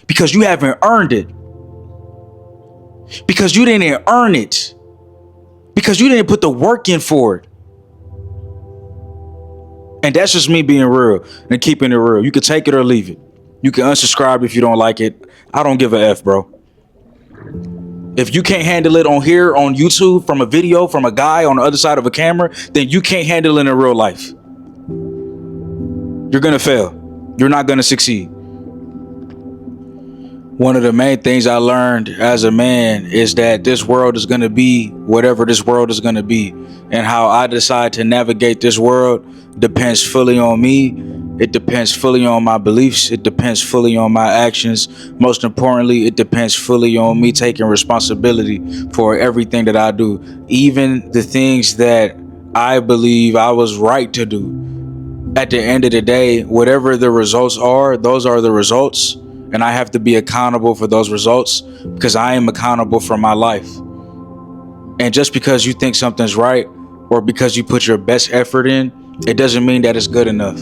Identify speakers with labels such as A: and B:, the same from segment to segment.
A: because you haven't earned it, because you didn't earn it, because you didn't put the work in for it. And that's just me being real and keeping it real. You can take it or leave it. You can unsubscribe if you don't like it. I don't give a F, bro. If you can't handle it on here, on YouTube, from a video, from a guy on the other side of a camera, then you can't handle it in real life. You're going to fail. You're not going to succeed. One of the main things I learned as a man is that this world is going to be whatever this world is going to be. And how I decide to navigate this world depends fully on me. It depends fully on my beliefs. It depends fully on my actions. Most importantly, it depends fully on me taking responsibility for everything that I do. Even the things that I believe I was right to do. At the end of the day, whatever the results are, those are the results. And I have to be accountable for those results because I am accountable for my life. And just because you think something's right or because you put your best effort in, it doesn't mean that it's good enough.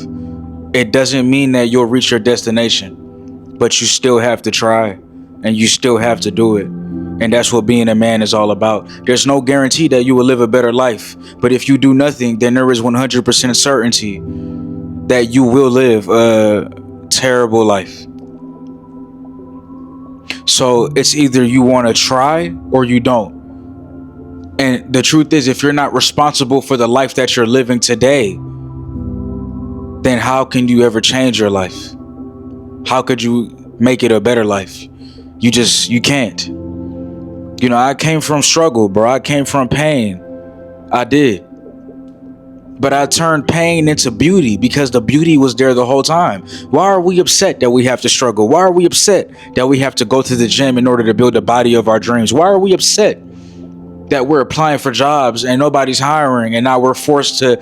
A: It doesn't mean that you'll reach your destination, but you still have to try and you still have to do it. And that's what being a man is all about. There's no guarantee that you will live a better life. But if you do nothing, then there is 100% certainty that you will live a terrible life. So it's either you want to try or you don't. And the truth is, if you're not responsible for the life that you're living today, then how can you ever change your life? How could you make it a better life? You can't. You know, I came from struggle, bro. I came from pain. I did. But I turned pain into beauty because the beauty was there the whole time. Why are we upset that we have to struggle? Why are we upset that we have to go to the gym in order to build the body of our dreams? Why are we upset that we're applying for jobs and nobody's hiring and now we're forced to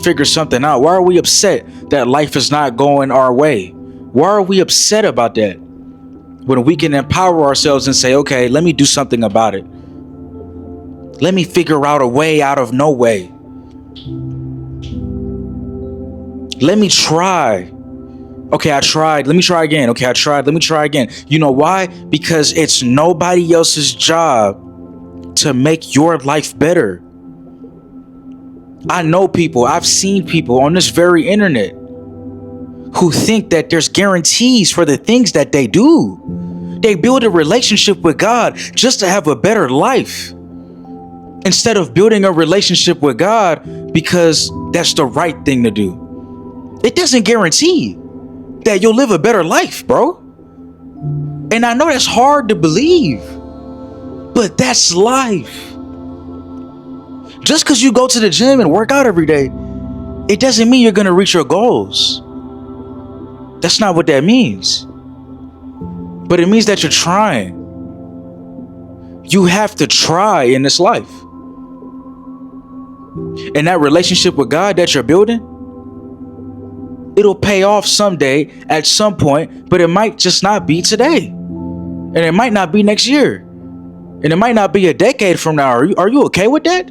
A: figure something out? Why are we upset that life is not going our way? Why are we upset about that? When we can empower ourselves and say, okay, let me do something about it. Let me figure out a way out of no way. Let me try. Okay, I tried. Let me try again. Okay, I tried. Let me try again. You know why? Because it's nobody else's job to make your life better. I know people, I've seen people on this very internet who think that there's guarantees for the things that they do. They build a relationship with God just to have a better life, instead of building a relationship with God because that's the right thing to do. It doesn't guarantee that you'll live a better life, bro. And I know that's hard to believe, but that's life. Just because you go to the gym and work out every day, it doesn't mean you're going to reach your goals. That's not what that means. But it means that you're trying. You have to try in this life. And that relationship with God that you're building, it'll pay off someday at some point, but it might just not be today. And it might not be next year. And it might not be a decade from now. Are you okay with that?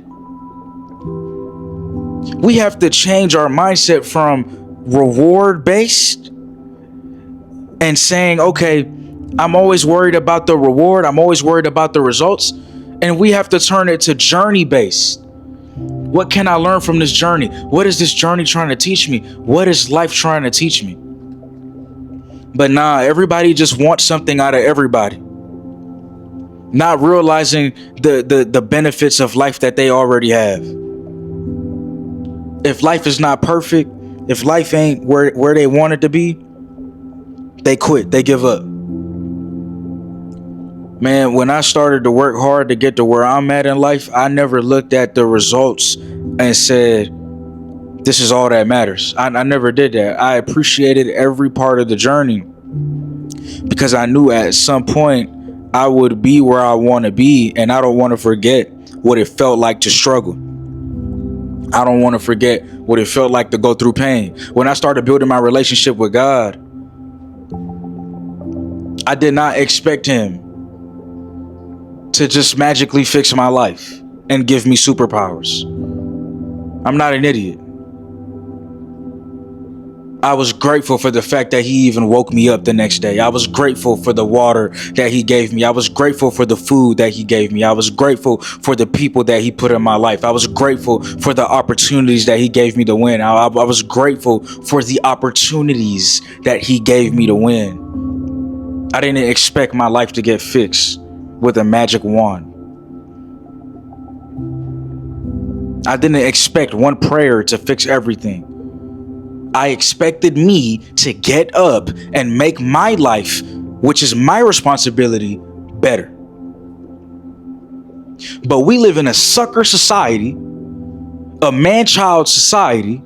A: We have to change our mindset from reward based and saying, okay, I'm always worried about the reward. I'm always worried about the results. And we have to turn it to journey based. What can I learn from this journey? What is this journey trying to teach me? What is life trying to teach me? But nah, everybody just wants something out of everybody, not realizing the benefits of life that they already have. If life is not perfect, if life ain't where they want it to be, they quit, they give up. Man, when I started to work hard to get to where I'm at in life, I never looked at the results and said, this is all that matters. I never did that. I appreciated every part of the journey because I knew at some point I would be where I want to be, and I don't want to forget what it felt like to struggle. I don't want to forget what it felt like to go through pain. When I started building my relationship with God, I did not expect Him to just magically fix my life and give me superpowers. I'm not an idiot. I was grateful for the fact that he even woke me up the next day. I was grateful for the water that he gave me. I was grateful for the food that he gave me. I was grateful for the people that he put in my life. I was grateful for the opportunities that he gave me to win. I was grateful for the opportunities that he gave me to win. I didn't expect my life to get fixed with a magic wand. I didn't expect one prayer to fix everything. I expected me to get up and make my life, which is my responsibility, better. But we live in a sucker society, a man-child society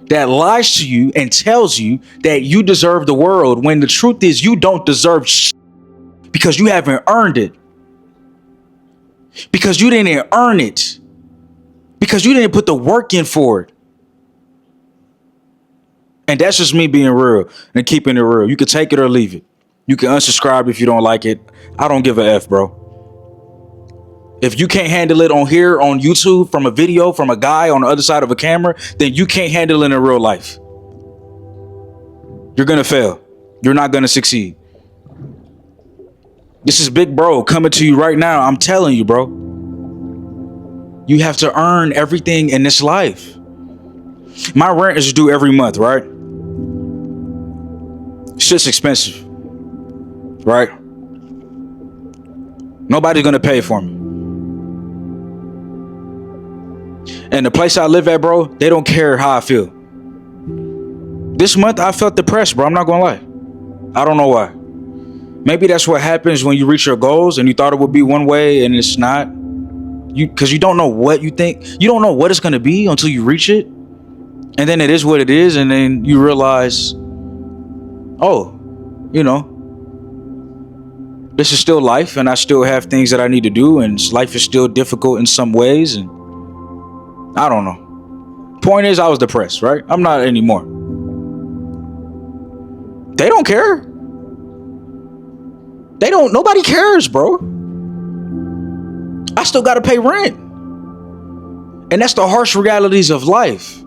A: that lies to you and tells you that you deserve the world when the truth is you don't deserve because you haven't earned it. Because you didn't earn it. Because you didn't put the work in for it. And that's just me being real and keeping it real. You can take it or leave it. You can unsubscribe if you don't like it. I don't give a F, bro. If you can't handle it on here on YouTube from a video from a guy on the other side of a camera, then you can't handle it in real life. You're going to fail. You're not going to succeed. This is Big Bro coming to you right now. I'm telling you, bro. You have to earn everything in this life. My rent is due every month, right? Shit's expensive, right? Nobody's gonna pay for me. And the place I live at, bro, they don't care how I feel. This month I felt depressed, bro. I'm not gonna lie. I don't know why. Maybe that's what happens when you reach your goals and you thought it would be one way and it's not. Because you don't know what you think. You don't know what it's gonna be until you reach it. And then it is what it is. And then you realize, oh, you know, this is still life and I still have things that I need to do. And life is still difficult in some ways. And I don't know. Point is, I was depressed, right? I'm not anymore. They don't care. Nobody cares, bro. I still got to pay rent. And that's the harsh realities of life.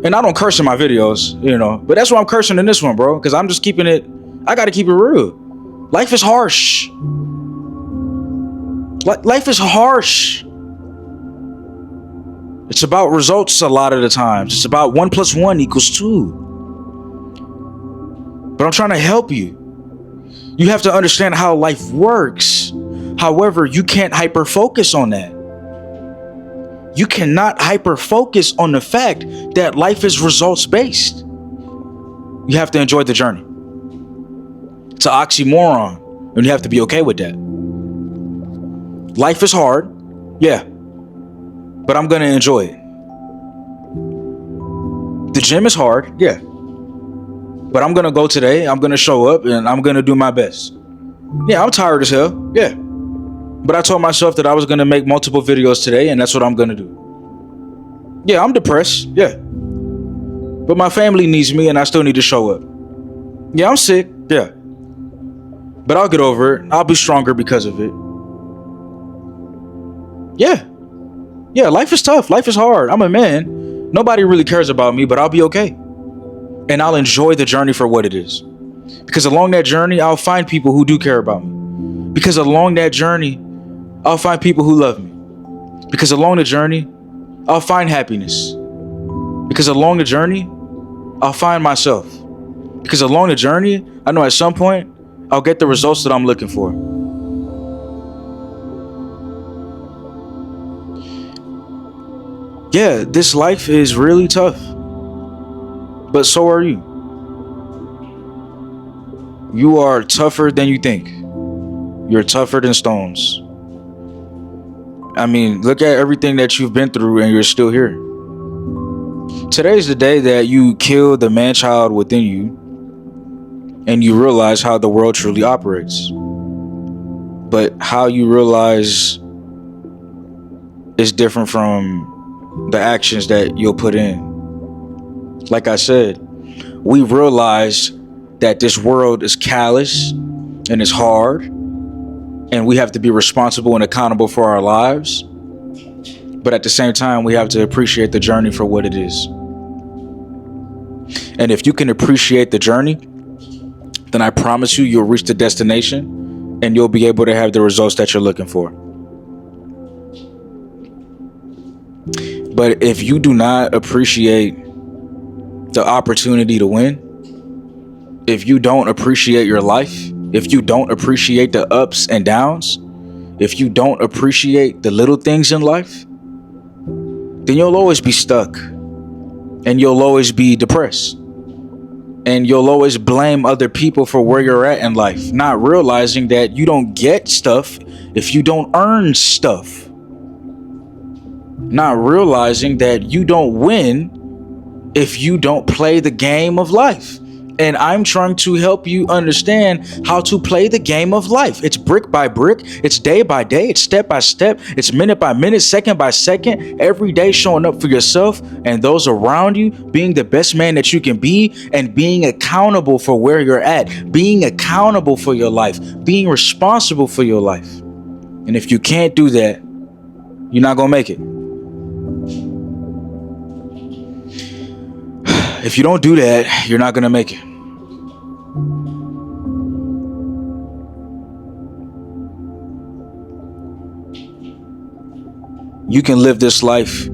A: And I don't curse in my videos, you know, but that's why I'm cursing in this one, bro. Because I'm just keeping it, I got to keep it real. Life is harsh. Life is harsh. It's about results a lot of the times. It's about 1 + 1 = 2. But I'm trying to help you. You have to understand how life works. However, you can't hyper focus on that. You cannot hyper focus on the fact that life is results based. You have to enjoy the journey. It's an oxymoron, and you have to be okay with that. Life is hard, yeah, but I'm gonna enjoy it. The gym is hard, yeah, but I'm gonna go today. I'm gonna show up, and I'm gonna do my best. Yeah, I'm tired as hell, yeah. But I told myself that I was going to make multiple videos today, and that's what I'm going to do. Yeah, I'm depressed. Yeah. But my family needs me, and I still need to show up. Yeah, I'm sick. Yeah. But I'll get over it. I'll be stronger because of it. Yeah. Yeah, life is tough. Life is hard. I'm a man. Nobody really cares about me, but I'll be okay. And I'll enjoy the journey for what it is. Because along that journey, I'll find people who do care about me. Because along that journey, I'll find people who love me. Because along the journey, I'll find happiness. Because along the journey, I'll find myself. Because along the journey, I know at some point, I'll get the results that I'm looking for. Yeah, this life is really tough. But so are you. You are tougher than you think. You're tougher than stones. I mean, look at everything that you've been through and you're still here. Today's the day that you kill the man-child within you and you realize how the world truly operates. But how you realize is different from the actions that you'll put in. Like I said, we realize that this world is callous and it's hard, and we have to be responsible and accountable for our lives. But at the same time, we have to appreciate the journey for what it is. And if you can appreciate the journey, then I promise you, you'll reach the destination and you'll be able to have the results that you're looking for. But if you do not appreciate the opportunity to win, if you don't appreciate your life, if you don't appreciate the ups and downs, if you don't appreciate the little things in life, then you'll always be stuck and you'll always be depressed. And you'll always blame other people for where you're at in life, not realizing that you don't get stuff if you don't earn stuff. Not realizing that you don't win if you don't play the game of life. And I'm trying to help you understand how to play the game of life. It's brick by brick. It's day by day. It's step by step. It's minute by minute, second by second. Every day showing up for yourself and those around you, being the best man that you can be, and being accountable for where you're at, being accountable for your life, being responsible for your life. And if you can't do that, you're not going to make it. If you don't do that, you're not going to make it. You can live this life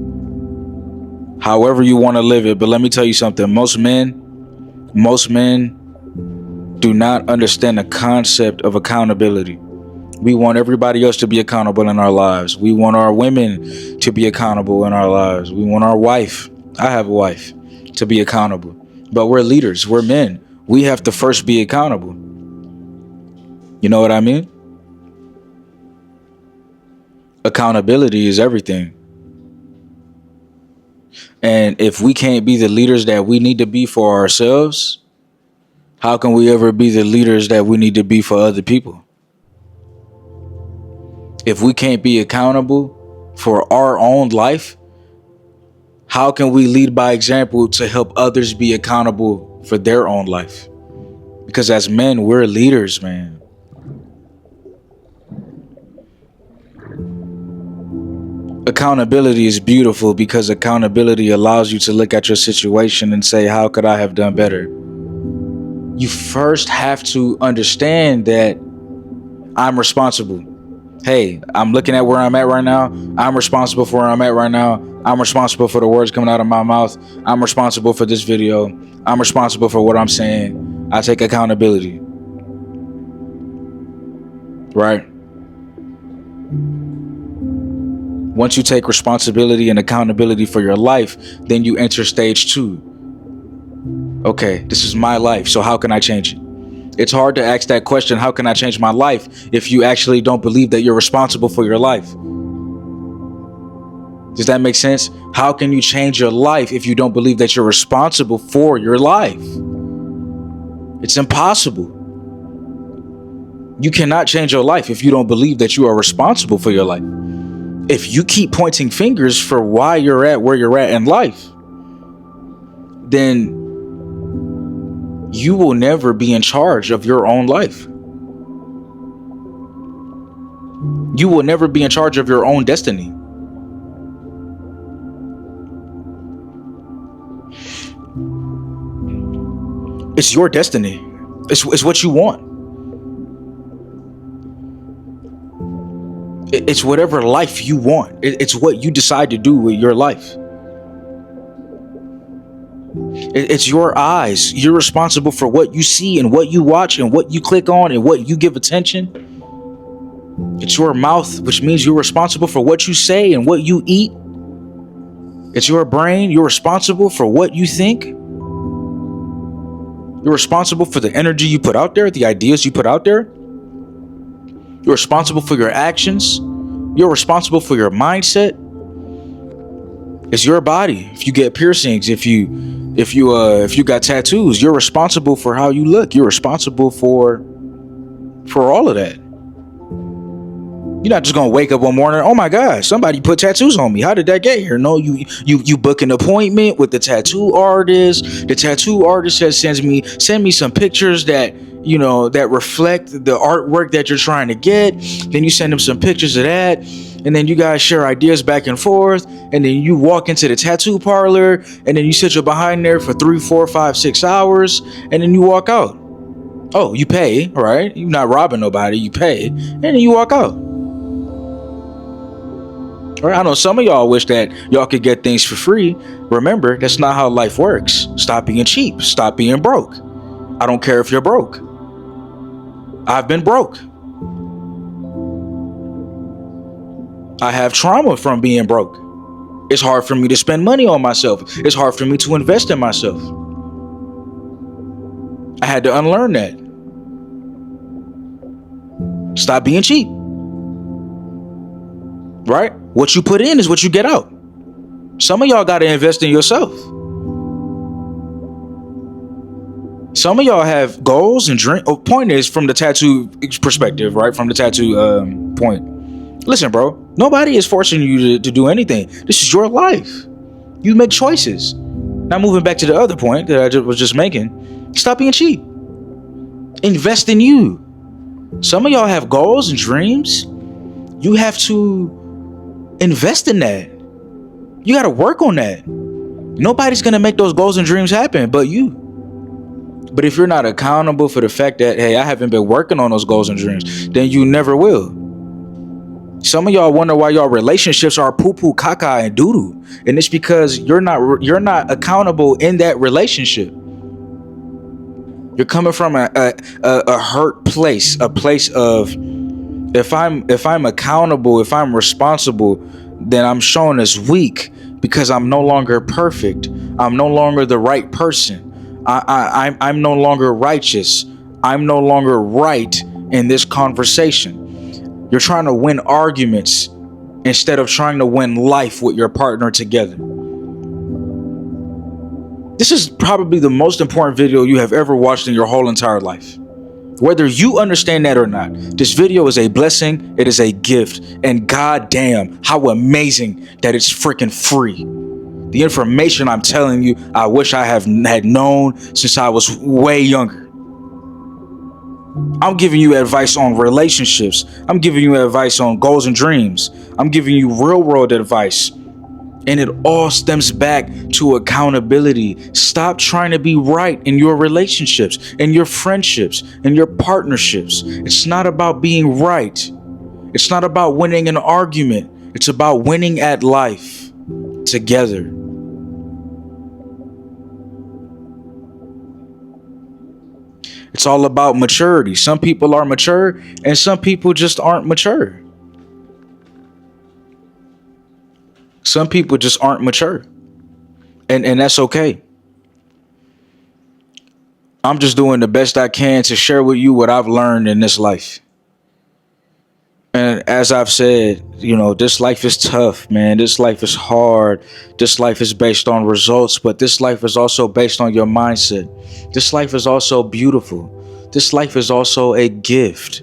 A: however you want to live it, but let me tell you something. Most men do not understand the concept of accountability. We want everybody else to be accountable in our lives. We want our women to be accountable in our lives. We want our wife, I have a wife, to be accountable. But we're leaders, we're men. We have to first be accountable. You know what I mean? Accountability is everything. And if we can't be the leaders that we need to be for ourselves, how can we ever be the leaders that we need to be for other people? If we can't be accountable for our own life, how can we lead by example to help others be accountable for their own life? Because as men, we're leaders, man. Accountability is beautiful because accountability allows you to look at your situation and say, how could I have done better? You first have to understand that I'm responsible. Hey, I'm looking at where I'm at right now. I'm responsible for where I'm at right now. I'm responsible for the words coming out of my mouth. I'm responsible for this video. I'm responsible for what I'm saying. I take accountability. Right? Once you take responsibility and accountability for your life, then you enter stage 2. Okay, this is my life, so how can I change it? It's hard to ask that question, how can I change my life, if you actually don't believe that you're responsible for your life. Does that make sense? How can you change your life if you don't believe that you're responsible for your life? It's impossible. You cannot change your life if you don't believe that you are responsible for your life. If you keep pointing fingers for why you're at where you're at in life, then you will never be in charge of your own life. You will never be in charge of your own destiny. It's your destiny. It's what you want. It's whatever life you want. It's what you decide to do with your life. It's your eyes. You're responsible for what you see and what you watch and what you click on and what you give attention. It's your mouth, which means you're responsible for what you say and what you eat. It's your brain. You're responsible for what you think. You're responsible for the energy you put out there, the ideas you put out there. You're responsible for your actions. You're responsible for your mindset. It's your body. If you get piercings, if you got tattoos, you're responsible for how you look. You're responsible for all of that. You're not just gonna wake up one morning, oh my God, somebody put tattoos on me. How did that get here? No, you book an appointment with the tattoo artist. The tattoo artist says send me some pictures that that reflect the artwork that you're trying to get. Then you send them some pictures of that. and then you guys share ideas back and forth, and then you walk into the tattoo parlor, and then you sit your behind there for 3, 4, 5, 6 hours, and then you walk out. Oh, you pay, right? You're not robbing nobody, you pay, and then you walk out. Right? I know some of y'all wish that y'all could get things for free. Remember, that's not how life works. Stop being cheap. Stop being broke. I don't care if you're broke. I've been broke. I have trauma from being broke. It's hard for me to spend money on myself. It's hard for me to invest in myself. I had to unlearn that. Stop being cheap. Right? What you put in is what you get out. Some of y'all got to invest in yourself. Some of y'all have goals and dreams. Point is, from the tattoo perspective, right? From the tattoo point. Listen, bro. Nobody is forcing you to do anything. This is your life. You make choices. Now, moving back to the other point that I was just making. Stop being cheap. Invest in you. Some of y'all have goals and dreams. You have to invest in that. You got to work on that. Nobody's going to make those goals and dreams happen but you. But if you're not accountable for the fact that, hey, I haven't been working on those goals and dreams, then you never will. Some of y'all wonder why y'all relationships are poo-poo, caca, and doo-doo. And it's because you're not accountable in that relationship. You're coming from a hurt place, a place of, if I'm accountable, if I'm responsible, then I'm shown as weak because I'm no longer perfect. I'm no longer the right person. I'm no longer righteous. I'm no longer right in this conversation. You're trying to win arguments instead of trying to win life with your partner together. This is probably the most important video you have ever watched in your whole entire life. Whether you understand that or not, this video is a blessing. It is a gift. And goddamn, how amazing that it's freaking free. The information I'm telling you, I wish I had known since I was way younger. I'm giving you advice on relationships. I'm giving you advice on goals and dreams. I'm giving you real world advice. And it all stems back to accountability. Stop trying to be right in your relationships, in your friendships, in your partnerships. It's not about being right. It's not about winning an argument. It's about winning at life together. It's all about maturity. Some people are mature and some people just aren't mature. Some people just aren't mature. And that's okay. I'm just doing the best I can to share with you what I've learned in this life. And as I've said, this life is tough, man. This life is hard. This life is based on results, but this life is also based on your mindset. This life is also beautiful. This life is also a gift.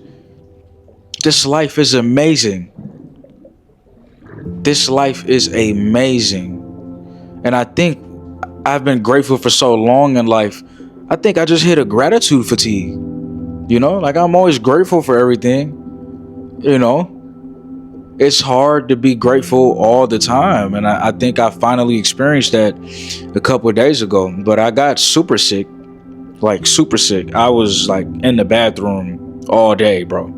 A: This life is amazing. This life is amazing. And I think I've been grateful for so long in life. I think I just hit a gratitude fatigue. I'm always grateful for everything. It's hard to be grateful all the time. And I think I finally experienced that a couple of days ago. But I got super sick, like super sick. I was like in the bathroom all day, bro.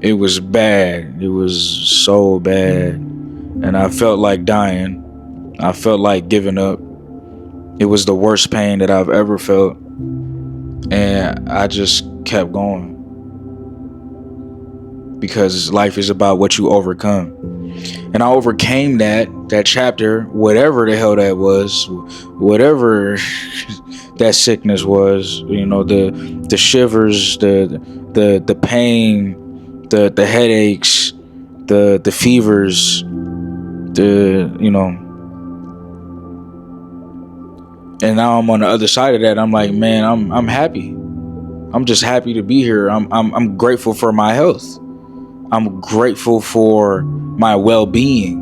A: It was bad. It was so bad. And I felt like dying. I felt like giving up. It was the worst pain that I've ever felt. And I just kept going. Because life is about what you overcome. And I overcame that chapter, whatever the hell that was, whatever that sickness was, the shivers, the pain, the headaches, the fevers, and now I'm on the other side of that. I'm like, man, I'm happy. I'm just happy to be here. I'm grateful for my health. I'm grateful for my well-being.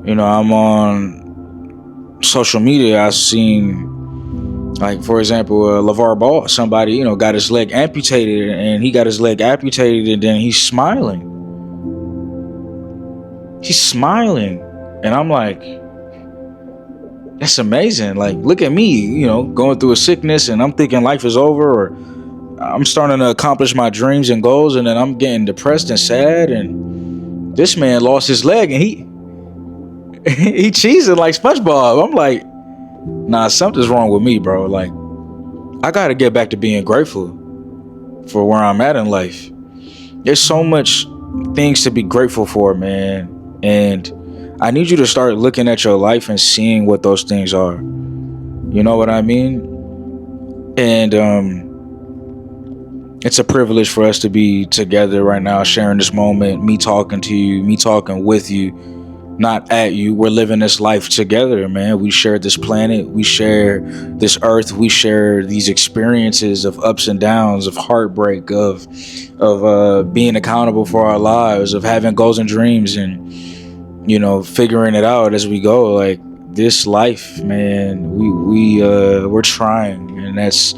A: I'm on social media. I've seen, like, for example, LeVar Ball, somebody, got his leg amputated, and he got his leg amputated and then he's smiling. He's smiling. And I'm like, that's amazing. Like, look at me, going through a sickness and I'm thinking life is over, or I'm starting to accomplish my dreams and goals, and then I'm getting depressed and sad. And this man lost his leg and he cheesing like SpongeBob. I'm like, nah, something's wrong with me, bro. Like, I gotta get back to being grateful for where I'm at in life. There's so much things to be grateful for, man. And I need you to start looking at your life and seeing what those things are. You know what I mean? And it's a privilege for us to be together right now, sharing this moment, me talking to you, me talking with you, not at you. We're living this life together, man. We share this planet, we share this earth, we share these experiences of ups and downs, of heartbreak, of being accountable for our lives, of having goals and dreams, and figuring it out as we go. Like, this life, man, we're trying, and that's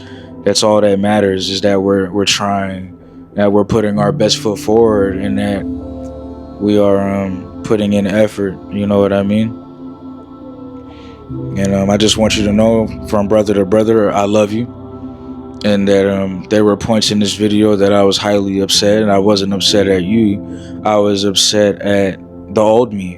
A: all that matters, is that we're trying, that we're putting our best foot forward, and that we are putting in effort. You know what I mean? And I just want you to know, from brother to brother, I love you. And that there were points in this video that I was highly upset, and I wasn't upset at you. I was upset at the old me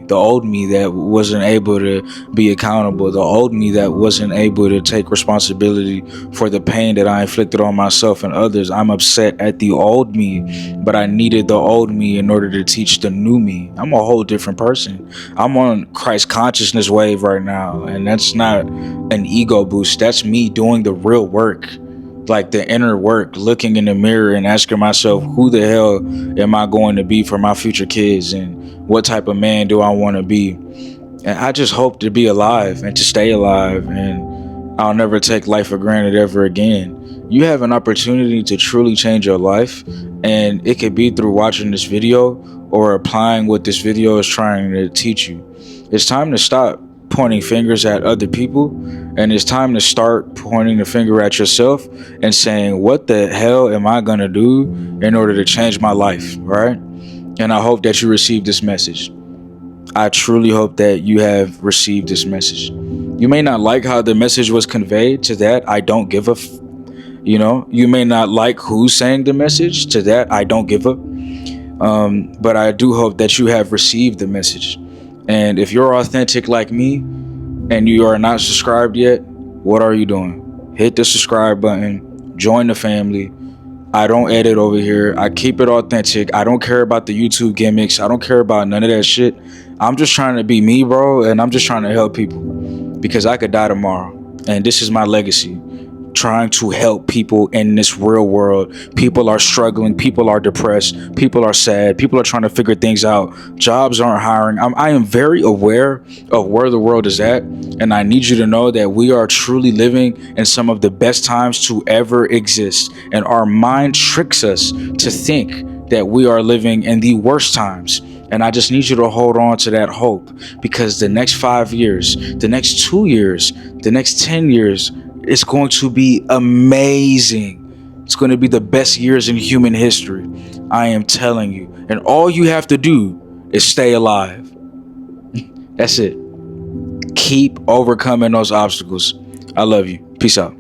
A: that wasn't able to be accountable, the old me that wasn't able to take responsibility for the pain that I inflicted on myself and others. I'm upset at the old me, but I needed the old me in order to teach the new me. I'm a whole different person. I'm on Christ consciousness wave right now, and that's not an ego boost. That's me doing the real work, like the inner work, looking in the mirror and asking myself, who the hell am I going to be for my future kids, and what type of man do I want to be? And I just hope to be alive and to stay alive, and I'll never take life for granted ever again. You have an opportunity to truly change your life, and it could be through watching this video or applying what this video is trying to teach you. It's time to stop pointing fingers at other people, and it's time to start pointing the finger at yourself and saying, what the hell am I gonna do in order to change my life, right? And I hope that you receive this message. I truly hope that you have received this message. You may not like how the message was conveyed. To that, I don't give a you may not like who's saying the message. To that, I don't give a but I do hope that you have received the message. And if you're authentic like me and you are not subscribed yet, what are you doing? Hit the subscribe button, join the family. I don't edit over here. I keep it authentic. I don't care about the YouTube gimmicks. I don't care about none of that shit. I'm just trying to be me, bro, and I'm just trying to help people, because I could die tomorrow, and this is my legacy. Trying to help people in this real world. People are struggling. People are depressed. People are sad. People are trying to figure things out. Jobs aren't hiring. I am very aware of where the world is at, and I need you to know that we are truly living in some of the best times to ever exist, and our mind tricks us to think that we are living in the worst times. And I just need you to hold on to that hope, because the next 5 years, the next 2 years, the next 10 years, it's going to be amazing. It's going to be the best years in human history. I am telling you. And all you have to do is stay alive. That's it. Keep overcoming those obstacles. I love you. Peace out.